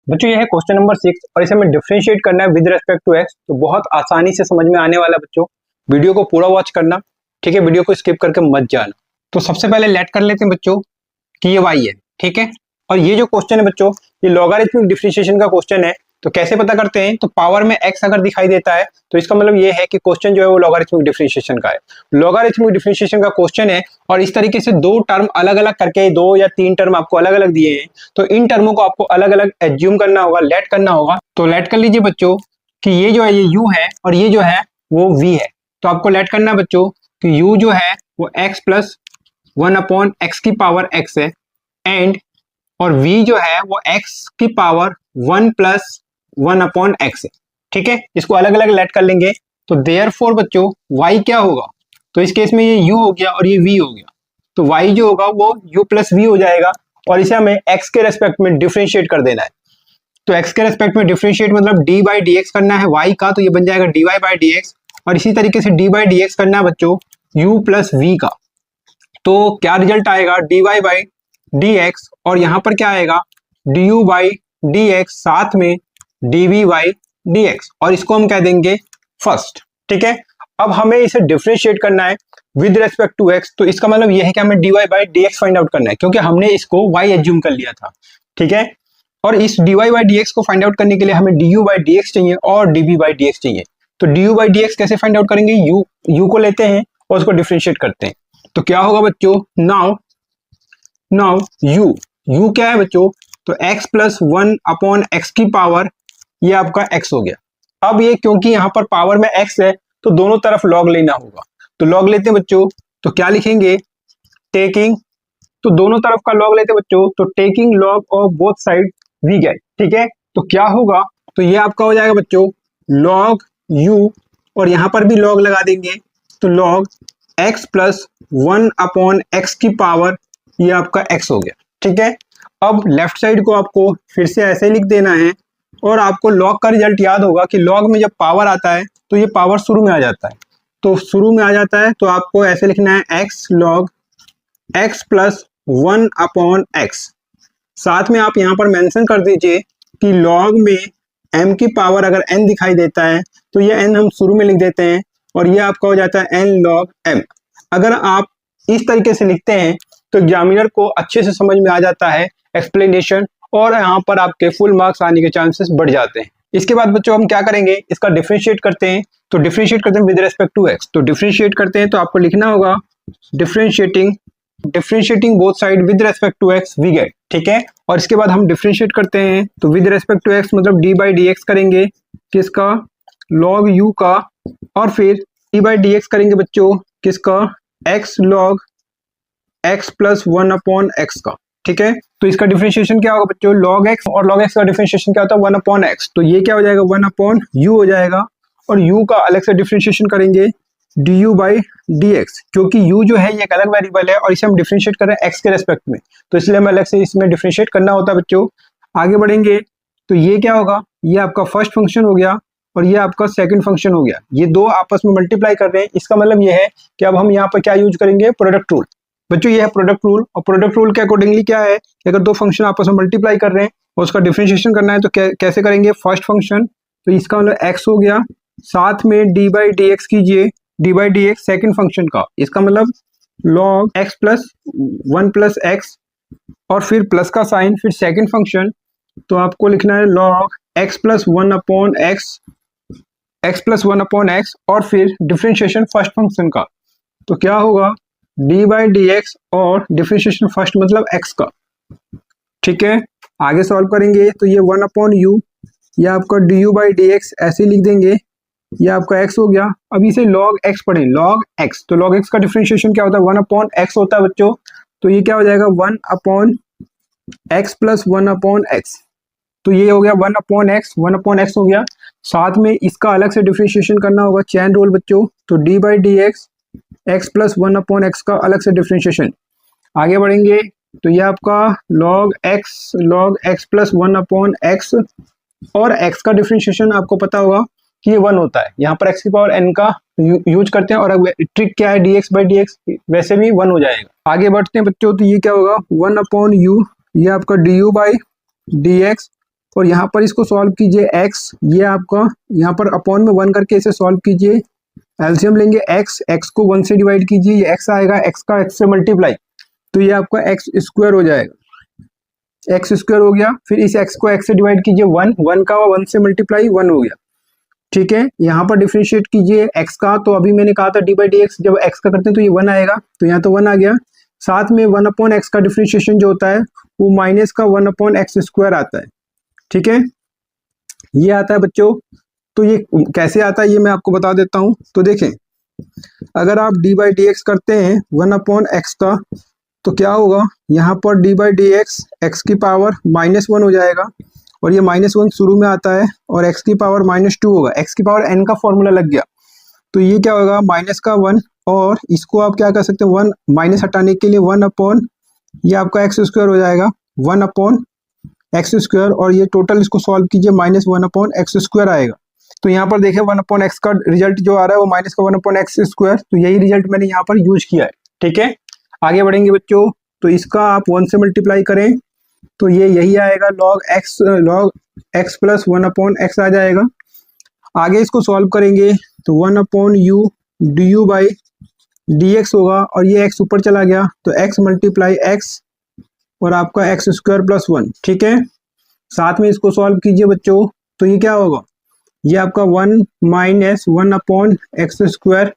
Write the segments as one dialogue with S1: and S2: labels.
S1: बच्चों ये है क्वेश्चन नंबर 6 और इसे हमें डिफरेंशिएट करना है विद रिस्पेक्ट टू एक्स। तो बहुत आसानी से समझ में आने वाला बच्चों, वीडियो को पूरा वॉच करना, ठीक है, वीडियो को स्किप करके मत जाना। तो सबसे पहले लेट कर लेते हैं बच्चों कि ये y है, ठीक है। और ये जो क्वेश्चन है बच्चों, ये लॉगरिथमिक डिफरेंशिएशन का क्वेश्चन है। तो कैसे पता करते हैं, तो पावर में x अगर दिखाई देता है तो इसका मतलब ये है कि क्वेश्चन जो है वो लॉगरिथमिक डिफरेंशिएशन का है। लॉगरिथमिक डिफरेंशिएशन का क्वेश्चन है और इस तरीके से दो टर्म अलग अलग करके, दो या तीन टर्म आपको अलग अलग दिए हैं, तो इन टर्मों को आपको अलग अलग एज्यूम करना होगा, लेट करना होगा। तो लेट कर लीजिए बच्चों कि ये जो है ये u है और ये जो है वो v है। तो आपको लेट करना है बच्चों कि u जो है वो x प्लस 1/x की पावर x है, एंड और v जो है वो x की पावर 1 प्लस 1/x है, ठीक है। इसको अलग अलग लेट कर लेंगे। तो देयरफॉर बच्चों y क्या होगा, तो इस केस में ये u हो गया और ये v हो गया। तो y जो होगा वो u प्लस v हो जाएगा और इसे हमें x के रेस्पेक्ट में डिफरेंशिएट कर देना है। तो x के रेस्पेक्ट में डिफरेंशिएट मतलब d बाई डी एक्स करना है y का, तो ये बन जाएगा dy बाई डी एक्स। और इसी तरीके से d बाई डी एक्स करना है बच्चों u प्लस v का। तो क्या रिजल्ट आएगा, dy बाई डी एक्स और यहाँ पर क्या आएगा du बाई डी एक्स, साथ में dv बाई डी एक्स, और इसको हम कह देंगे फर्स्ट, ठीक है। अब हमें इसे डिफरेंशिएट करना है विद रेस्पेक्ट टू x। तो इसका मतलब यह है कि हमें dy by d x find out करना है, क्योंकि हमने इसको y एज्यूम कर लिया था, ठीक है। और इस dy बाई डी एक्स को फाइंड आउट करने के लिए हमें du बाई डी एक्स चाहिए और dv बाई डी एक्स चाहिए। तो du बाई डी एक्स कैसे फाइंड आउट करेंगे, u को लेते हैं और उसको डिफरेंशिएट करते हैं। तो क्या होगा बच्चों, नाउ u क्या है बच्चों, तो x प्लस 1/x की पावर, ये आपका x हो गया। अब ये क्योंकि यहाँ पर पावर में x है तो दोनों तरफ लॉग लेना होगा। तो लॉग लेते हैं बच्चों, तो क्या लिखेंगे, टेकिंग, तो दोनों तरफ का लॉग लेते हैं बच्चों, तो taking log of both side we get, ठीक है। तो क्या होगा, तो ये आपका हो जाएगा बच्चों लॉग u, और यहाँ पर भी लॉग लगा देंगे, तो लॉग x प्लस 1/x की पावर, ये आपका x हो गया, ठीक है। अब लेफ्ट साइड को आपको फिर से ऐसे लिख देना है, और आपको लॉग का रिजल्ट याद होगा कि लॉग में जब पावर आता है तो ये पावर शुरू में आ जाता है। तो शुरू में आ जाता है तो आपको ऐसे लिखना है x log x plus 1/x। साथ में आप यहाँ पर मेंशन कर दीजिए कि लॉग में m की पावर अगर n दिखाई देता है तो ये n हम शुरू में लिख देते हैं, और ये आपका हो जाता है n लॉग m। अगर आप इस तरीके से लिखते हैं तो एग्जामिनर को अच्छे से समझ में आ जाता है एक्सप्लेनेशन, और यहाँ पर आपके फुल मार्क्स आने के चांसेस बढ़ जाते हैं। इसके बाद बच्चों हम क्या करेंगे, इसका डिफरेंशिएट करते हैं। तो डिफरेंशिएट करते हैं विद रिस्पेक्ट टू x। तो डिफरेंशिएट करते हैं तो आपको लिखना होगा differentiating both side with respect to x we get, ठीक है। और इसके बाद हम डिफरेंशिएट करते हैं तो विद रिस्पेक्ट टू x मतलब d बाई डी एक्स करेंगे किसका, लॉग u का, और फिर d बाई डी एक्स करेंगे बच्चों किसका, x log x plus 1/x का, ठीक है। तो इसका डिफरेंशिएशन क्या होगा बच्चों, log x, और log x का डिफरेंशिएशन क्या होता है 1/x। तो ये क्या हो जाएगा 1/u हो जाएगा, और u का अलग से डिफरेंशिएशन करेंगे du बाई डी एक्स, क्योंकि u जो है ये एक अलग वेरिएबल है और इसे हम डिफरेंशिएट कर रहे हैं x के रेस्पेक्ट में, तो इसलिए हमें अलग से इसमें डिफरेंशिएट करना होता है बच्चों। आगे बढ़ेंगे तो ये क्या होगा, ये आपका फर्स्ट फंक्शन हो गया और ये आपका सेकंड फंक्शन हो गया। ये दो आपस में मल्टीप्लाई कर रहे हैं, इसका मतलब ये है कि अब हम यहाँ पर क्या यूज करेंगे, प्रोडक्ट रूल। बच्चों ये है प्रोडक्ट रूल, और प्रोडक्ट रूल के अकॉर्डिंगली क्या है कि अगर दो फंक्शन आपस में मल्टीप्लाई कर रहे हैं और उसका डिफरेंशिएशन करना है तो कैसे करेंगे, फर्स्ट फंक्शन, तो इसका मतलब x हो गया, साथ में d बाई डी एक्स कीजिए, d by d x second function का, इसका मतलब log x plus 1 plus x, और फिर प्लस का साइन, फिर सेकेंड फंक्शन, तो आपको लिखना है log x प्लस 1/x, और फिर डिफरेंशिएशन फर्स्ट फंक्शन का। तो क्या होगा, d बाई डी एक्स और डिफरेंशिएशन फर्स्ट मतलब x का, ठीक है। आगे सॉल्व करेंगे तो ये 1/u, ये आपका du बाई डी एक्स ऐसे लिख देंगे, ये आपका x हो गया। अब इसे log x पढ़ें, log x, तो log x का डिफरेंशिएशन क्या होता है 1/x होता है बच्चों। तो ये क्या हो जाएगा 1/x प्लस 1/x, तो ये हो गया 1/x हो गया। साथ में इसका अलग से डिफरेंशिएशन करना होगा, चेन रूल बच्चों, तो d by d x x plus 1/x का अलग से डिफरेंशिएशन। आगे बढ़ेंगे तो ये आपका log x प्लस 1/x, और x का डिफरेंशिएशन आपको पता होगा कि ये 1 होता है, यहाँ पर x की पावर n का यूज करते हैं, और ट्रिक क्या है dx बाई डी एक्स वैसे भी 1 हो जाएगा। आगे बढ़ते हैं बच्चों, तो ये क्या होगा 1/u, ये आपका du बाई डी एक्स, और यहाँ पर इसको सॉल्व कीजिए x, ये आपका यहाँ पर अपॉन में 1 करके इसे सॉल्व कीजिए। एलसीएम लेंगे x को 1 से डिवाइड कीजिए, ये x आएगा, x का x से मल्टीप्लाई, तो ये आपका x स्क्वायर हो जाएगा, x स्क्वायर हो गया। फिर इस x को x से डिवाइड कीजिए, 1 का 1 से मल्टीप्लाई 1 हो गया, ठीक है। यहाँ पर डिफरेंशिएट कीजिए x का, तो अभी मैंने कहा था डी बाई डी एक्स, जब x का करते हैं तो ये 1 आएगा, तो यहाँ तो 1 आ गया। साथ में 1 अपॉन एक्स का डिफरेंशिएशन जो होता है वो माइनस का 1 अपॉन एक्स स्क्वायर आता है, ठीक है, ये आता है बच्चों। तो ये कैसे आता है ये मैं आपको बता देता हूँ। तो देखें, अगर आप डी बाई डी एक्स करते हैं 1 अपॉन एक्स का, तो क्या होगा, यहाँ पर D by d x x की पावर -1 हो जाएगा, और ये -1 शुरू में आता है, और x की पावर -2 होगा, x की पावर n का फॉर्मूला लग गया, तो ये क्या होगा माइनस का 1, और इसको आप क्या कर सकते हैं 1 माइनस हटाने के लिए 1 अपॉन, ये आपका एक्स स्क्वायर हो जाएगा, 1 अपॉन एक्स स्क्वायर, और ये टोटल इसको सॉल्व कीजिए -1 अपॉन एक्स स्क्वायर आएगा। तो यहाँ पर देखें 1 अपॉन एक्स का रिजल्ट जो आ रहा है वो माइनस का 1 अपॉन एक्स स्क्वायर, तो यही रिजल्ट मैंने यहाँ पर यूज किया है, ठीक है। आगे बढ़ेंगे बच्चों, तो इसका आप 1 से मल्टीप्लाई करें तो ये यही आएगा, log x plus 1 upon x आ जाएगा। आगे इसको सॉल्व करेंगे तो 1 upon u d u by d x होगा, और ये x ऊपर चला गया तो x मल्टीप्लाई एक्स और आपका एक्स स्क्वायर प्लस 1, ठीक है। साथ में इसको सॉल्व कीजिए बच्चों, तो ये क्या होगा, ये आपका 1 माइनस 1 अपॉन एक्स स्क्वायर,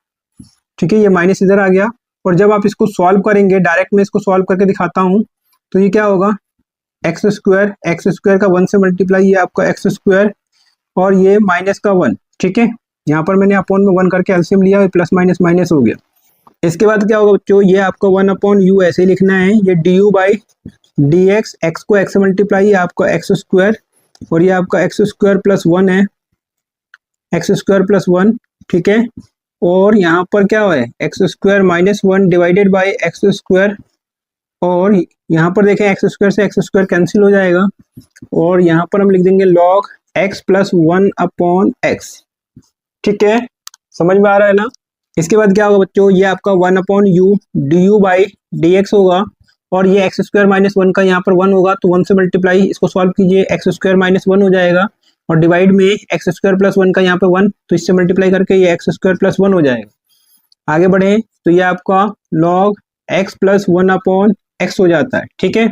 S1: ठीक है, ये माइनस इधर आ गया। और जब आप इसको सॉल्व करेंगे, डायरेक्ट मैं इसको सॉल्व करके दिखाता हूँ, तो ये क्या होगा एक्स स्क्वायर का 1 से मल्टीप्लाई, ये आपका एक्स स्क्वायर और ये माइनस का 1, ठीक है। यहाँ पर मैंने अपॉन में 1 करके एलसीएम लिया, प्लस माइनस माइनस हो गया। इसके बाद क्या होगा बच्चों, ये आपका 1 अपॉन यू ऐसे ही लिखना है, ये d u by d x, x को एक्स से मल्टीप्लाई, ये आपका एक्स स्क्वायर और ये आपका एक्स स्क्वायर प्लस 1 है, एक्स स्क्वायर प्लस 1, ठीक है। और यहाँ पर क्या है x square minus 1 divided by x square, और यहाँ पर देखें एक्स स्क्वायर से एक्स स्क्वायर कैंसिल हो जाएगा, और यहाँ पर हम लिख देंगे log x plus 1 upon x, ठीक है, समझ में आ रहा है ना। इसके बाद क्या होगा बच्चों, ये आपका 1 upon u d u by d x होगा, और ये एक्स स्क्वायर माइनस 1 का यहाँ पर 1 होगा, तो 1 से मल्टीप्लाई, इसको सॉल्व कीजिए, एक्स स्क्वायर माइनस 1 हो जाएगा, और डिवाइड में एक्स स्क्वायर प्लस 1 का यहाँ पे 1, तो इससे मल्टीप्लाई करके ये एक्स स्क्वायर प्लस 1 हो जाएगा। आगे बढ़े तो ये आपका log x plus 1 upon x हो जाता है, ठीक है।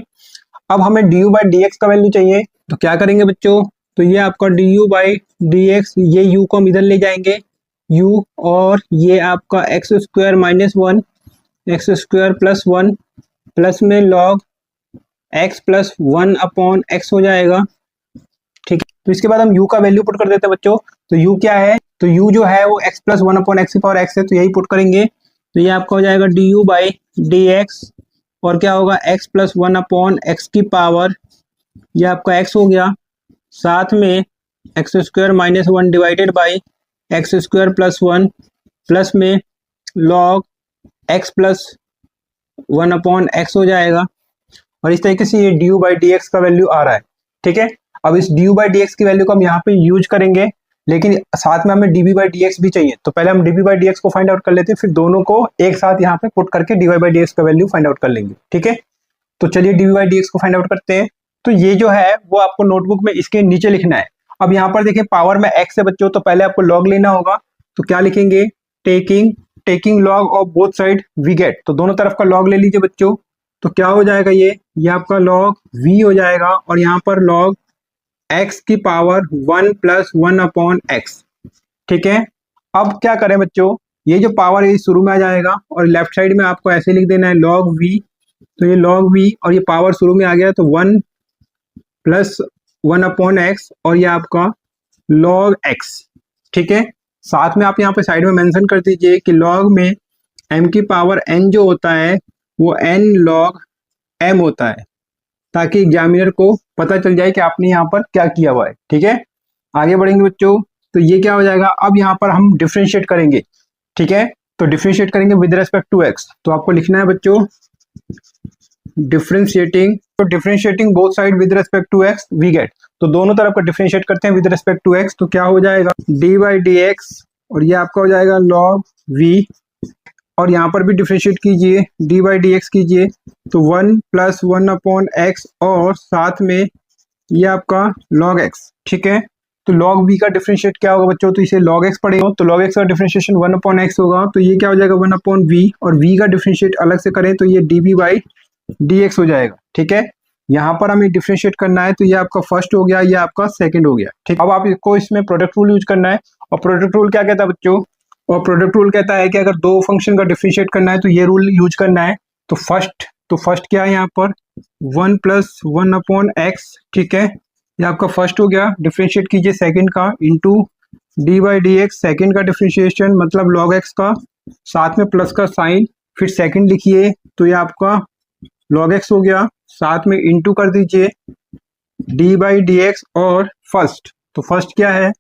S1: अब हमें d u by d x का वैल्यू चाहिए, तो क्या करेंगे बच्चों, तो ये आपका d u by d x, ये यू को हम इधर ले जाएंगे u, और ये आपका x square minus 1 x square plus 1 plus में log x plus 1 upon x हो जाएगा, ठीक है। तो इसके बाद हम u का वैल्यू पुट कर देते हैं बच्चों, तो u क्या है, तो u जो है वो x प्लस 1 अपॉन एक्स की पावर x है, तो यही पुट करेंगे, तो ये आपका हो जाएगा d u by d x, और क्या होगा x प्लस 1 अपॉन एक्स की पावर, ये आपका x हो गया, साथ में x square minus 1 divided by x square plus 1 plus में log x plus 1 upon x हो जाएगा, और इस तरीके से ये d u by d x का वैल्यू आ रहा है, ठीक है। अब इस d u by d x की वैल्यू को हम यहाँ पे यूज करेंगे, लेकिन साथ में हमें d b by d x भी चाहिए, तो पहले हम d b by d x को फाइंड आउट कर लेते हैं, फिर दोनों को एक साथ यहाँ पे पुट करके d y by d x का वैल्यू फाइंड आउट कर लेंगे, ठीक है। तो चलिए d b by d x को फाइंड आउट करते हैं। तो ये जो है वो आपको नोटबुक में इसके नीचे लिखना है। अब यहाँ पर देखिए पावर में एक्स है बच्चों, तो पहले आपको लॉग लेना होगा, तो क्या लिखेंगे, taking log of both side we get, तो दोनों तरफ का लॉग ले लीजिए बच्चों, तो क्या हो जाएगा, ये आपका लॉग v हो जाएगा, और यहाँ पर लॉग x की पावर 1 प्लस 1 अपॉन एक्स, ठीक है। अब क्या करें बच्चों, ये जो पावर है शुरू में आ जाएगा, और लेफ्ट साइड में आपको ऐसे लिख देना है लॉग v, तो ये लॉग v और ये पावर शुरू में आ गया, तो 1 प्लस 1 अपॉन एक्स, और ये आपका लॉग x, ठीक है। साथ में आप यहाँ पे साइड में मेंशन कर दीजिए कि लॉग में m की पावर n जो होता है वो n लॉग m होता है, ताकि एग्जामिनर को पता चल जाए कि आपने यहाँ पर क्या किया हुआ है, ठीक है। आगे बढ़ेंगे बच्चों, तो ये क्या हो जाएगा, अब यहाँ पर हम डिफरेंशिएट करेंगे, ठीक है। तो डिफरेंशिएट करेंगे विद रिस्पेक्ट टू x, तो आपको लिखना है बच्चों differentiating both side with respect to x we get, तो दोनों तरफ का डिफरेंशिएट करते हैं विद रिस्पेक्ट टू x, तो क्या हो जाएगा डी बाई डी एक्स, और ये आपका हो जाएगा लॉग v, और यहाँ पर भी डिफरेंशिएट कीजिए, डी बाई डी एक्स कीजिए, तो 1 प्लस 1 अपॉन एक्स, और साथ में ये आपका log x, ठीक है। तो log v का डिफरेंशिएट क्या होगा बच्चों, तो इसे log x पढ़ेगा तो log x का डिफरेंशिएशन 1/x होगा, तो ये क्या हो जाएगा 1/v, और v का डिफरेंशिएट अलग से करें तो ये dv/dx हो जाएगा, ठीक है। यहाँ पर हमें डिफरेंशिएट करना है, तो ये आपका फर्स्ट हो गया, ये आपका सेकंड हो गया, ठीक। अब आप इसको इसमें प्रोडक्ट रूल यूज करना है, और प्रोडक्ट रूल क्या कहता है बच्चों, और प्रोडक्ट रूल कहता है कि अगर दो फंक्शन का डिफरेंशिएट करना है तो ये रूल यूज करना है। तो फर्स्ट क्या है यहाँ पर 1 + 1/x, ठीक है, ये आपका फर्स्ट हो गया। डिफरेंशिएट कीजिए सेकंड का, इंटू d/dx, सेकंड का डिफरेंशिएशन मतलब log x का, साथ में प्लस का साइन, फिर सेकंड लिखिए तो ये आपका log x हो गया, साथ में इंटू कर दीजिए d/dx, और तो फर्स्ट क्या है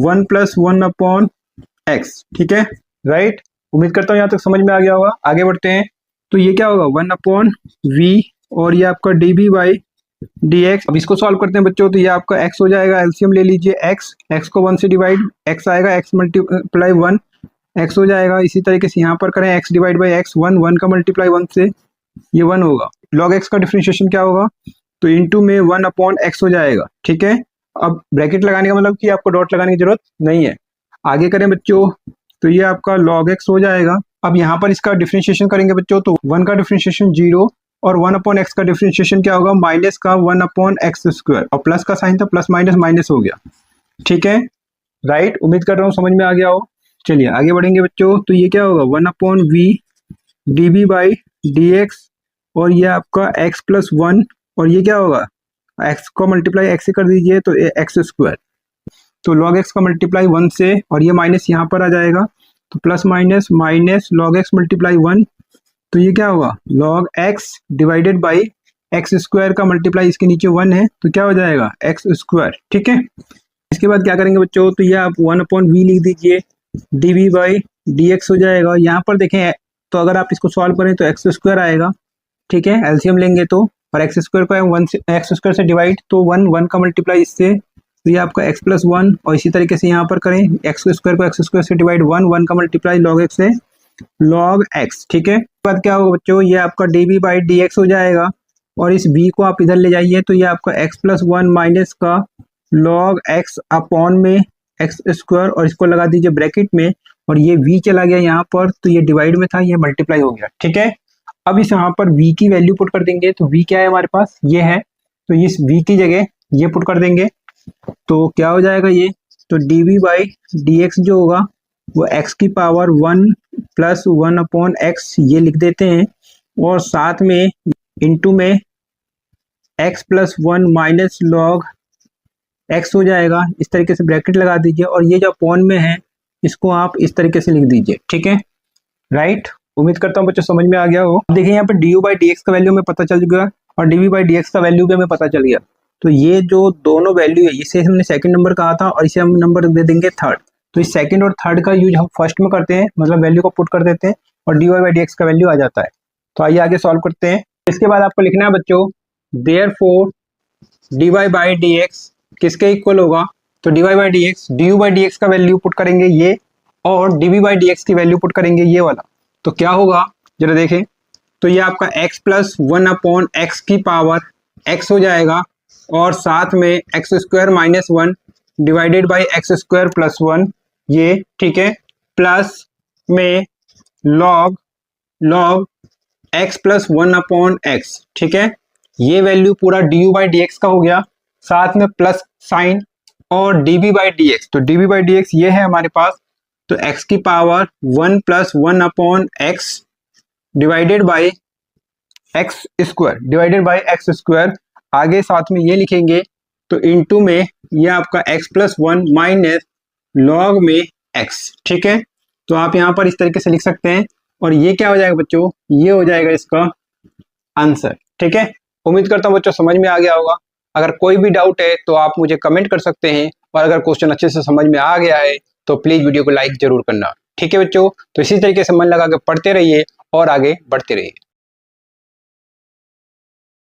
S1: 1 + 1/x, ठीक है, राइट। उम्मीद करता हूँ यहाँ तक समझ में आ गया होगा। आगे बढ़ते हैं, तो ये क्या होगा 1/v, और ये आपका dv/dx। अब इसको सॉल्व करते हैं बच्चों, तो ये आपका x हो जाएगा, एलसीएम ले लीजिए, x को 1 से डिवाइड, x आएगा, x मल्टीप्लाई 1, x हो जाएगा। इसी तरीके से यहाँ पर करें x / x, 1 का मल्टीप्लाई 1 से ये 1 होगा। log x का डिफरेंशिएशन क्या होगा, तो इंटू में 1/x हो जाएगा, ठीक है। अब ब्रैकेट लगाने का मतलब कि आपको डॉट लगाने की जरूरत नहीं है। आगे करें बच्चों, तो ये आपका log x हो जाएगा। अब यहाँ पर इसका डिफरेंशिएशन करेंगे बच्चों, तो 1 का डिफरेंशिएशन 0, और 1/x का डिफरेंशिएशन क्या होगा माइनस का 1/x², और प्लस का साइन था, प्लस माइनस माइनस हो गया, ठीक है, राइट। उम्मीद कर रहा हूँ समझ में आ गया हो। चलिए आगे बढ़ेंगे बच्चों, तो ये क्या होगा 1/v dv/dx, और ये आपका x + 1, और ये क्या होगा x को मल्टीप्लाई x से कर दीजिए तो x², तो log x का मल्टीप्लाई 1 से, और ये माइनस यहाँ पर आ जाएगा, तो plus minus minus log x multiply 1, तो ये क्या होगा log x divided by x² का मल्टीप्लाई इसके नीचे 1 है, तो क्या हो जाएगा x², ठीक है। इसके बाद क्या करेंगे बच्चों, तो ये आप 1/v लिख दीजिए, dv/dx हो जाएगा। यहाँ पर देखें तो अगर आप इसको सॉल्व करें तो x² आएगा, ठीक है, एलसीएम लेंगे तो, और x² को 1 से x² से डिवाइड, तो 1 का मल्टीप्लाई इससे, तो ये आपका x + 1, और इसी तरीके से यहाँ पर करें x² को x² से डिवाइड, 1 का मल्टीप्लाई log x से log x, ठीक है। उसके बाद क्या होगा बच्चों, ये आपका dv/dx हो जाएगा, और इस v को आप इधर ले जाइए, तो ये आपका x + 1 माइनस का log x अपॉन में x², और इसको लगा दीजिए ब्रैकेट में, और ये v चला गया यहाँ पर, तो ये डिवाइड में था, ये मल्टीप्लाई हो गया, ठीक है। अब इस यहाँ पर v की वैल्यू पुट कर देंगे, तो v क्या है हमारे पास, ये है, तो इस v की जगह ये पुट कर देंगे, तो क्या हो जाएगा ये, तो dv/dx जो होगा वो x की पावर 1 + 1/x ये लिख देते हैं, और साथ में इंटू में x + 1 माइनस log x हो जाएगा। इस तरीके से ब्रैकेट लगा दीजिए, और ये जो अपॉन में है इसको आप इस तरीके से लिख दीजिए, ठीक है, राइट। उम्मीद करता हूँ बच्चों समझ में आ गया हो। अब देखिए यहाँ पे du/dx का वैल्यू हमें पता चल गया, और dv/dx का वैल्यू भी हमें पता चल गया। तो ये जो दोनों वैल्यू है, इसे हमने सेकंड नंबर कहा था, और इसे हम नंबर दे देंगे थर्ड। तो इस सेकंड और थर्ड का यूज हम फर्स्ट में करते हैं, मतलब वैल्यू को पुट कर देते हैं, और dy/dx का वैल्यू आ जाता है। तो आइए आगे सॉल्व करते हैं। इसके बाद आपको लिखना है बच्चों देयरफॉर dy/dx किसके इक्वल होगा, तो dy/dx du/dx का वैल्यू पुट करेंगे ये, और dv/dx की वैल्यू पुट करेंगे ये वाला, तो क्या होगा जरा देखें, तो ये आपका x + 1/x की पावर x हो जाएगा, और साथ में x² - 1 डिवाइडेड बाई x² + 1 ये, ठीक है, प्लस में log x + 1/x, ठीक है, ये वैल्यू पूरा du/dx का हो गया, साथ में प्लस साइन, और dv/dx, तो dv/dx ये है हमारे पास, तो x की power 1 + 1/x divided by x², आगे साथ में ये लिखेंगे, तो इनटू में ये आपका x + 1 माइनस log में x, ठीक है। तो आप यहाँ पर इस तरीके से लिख सकते हैं, और ये क्या हो जाएगा बच्चों, ये हो जाएगा इसका आंसर, ठीक है। उम्मीद करता हूँ बच्चों समझ में आ गया होगा। अगर कोई भी डाउट है तो आप मुझे कमेंट कर सकते हैं, और अगर क्वेश्चन अच्छे से समझ में आ गया है तो प्लीज वीडियो को लाइक जरूर करना, ठीक है बच्चों। तो इसी तरीके से मन लगा के पढ़ते रहिए और आगे बढ़ते रहिए।